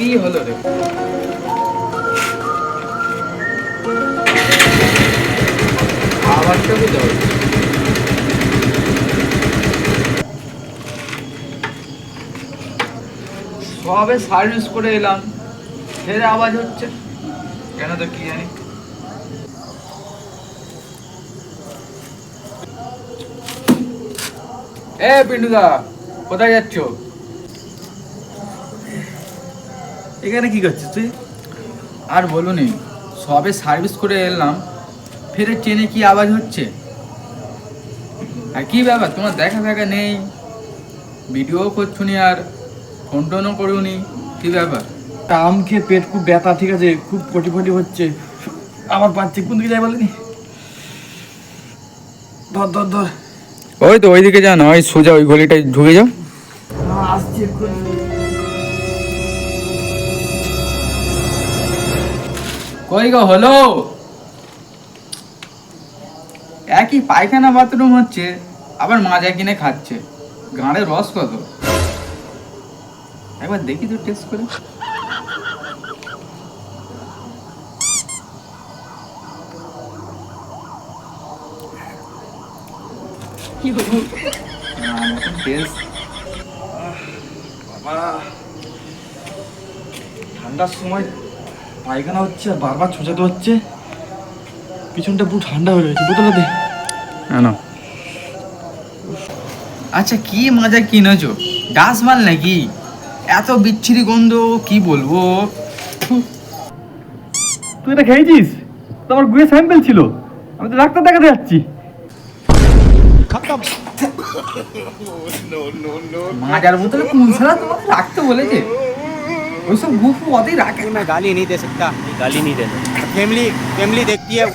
কি হলো রে? আওয়াজটা কি দাও? সবে সার্ভিস করে এলাম, ফের আওয়াজ হচ্ছে কেন তো কি জানি। এ পিন্টুদা, কোথায় যাচ্ছ? এখানে কি করছিস তুই? আর বলুনি, সবে সার্ভিস করে এলাম, ফের ট্রেনে কি আওয়াজ হচ্ছে। আর কি ব্যাপার, তোমার দেখা দেখা নেই, ভিডিও করছো নি, আর ফোন টোনও করুনি, কি ব্যাপার? আম খেয়ে পেট খুব ব্যথা, ঠিক আছে, খুব পটি ফটি হচ্ছে, আবার পাচ্ছি। কোন দিকে যাই বলিনি? ধর ধর ধর। ওই তো ওইদিকে যাও না, ওই সোজা ওই গলিটায় ঢুকে যাও। আসছি এক্ষুনি। কই গো হলো? একই পায়খানা বাথরুম হচ্ছে, আবার মাজা কিনে খাচ্ছে। গাঁড়ের রস কত? একবার দেখি তো টেস্ট করে। টেস্ট বাবা, ঠান্ডার সময় পায়খানা হচ্ছে আর বারবার ছোঁচাতে হচ্ছে, পিছনটা পুরো ঠান্ডা হয়ে রয়েছে। বোতলে দে। না। আচ্ছা, কি মাজা কিনেছো? ডাস মাল নাকি? এত বিচ্ছিরি গন্ধ, কি বলবো। তুই এটা খেয়েছিস? তো আমার গুয়ে স্যাম্পেল ছিল, আমি তো ডাক্তার দেখাতে যাচ্ছি। মাজার বোতলে কোন ছাড়া তোমাকে রাখতে বলেছে? ওইসব গুফু অতই রাখে। मैं गाली नहीं दे सकता, गाली नहीं दे सकता। फैमिली फैमिली देखती है।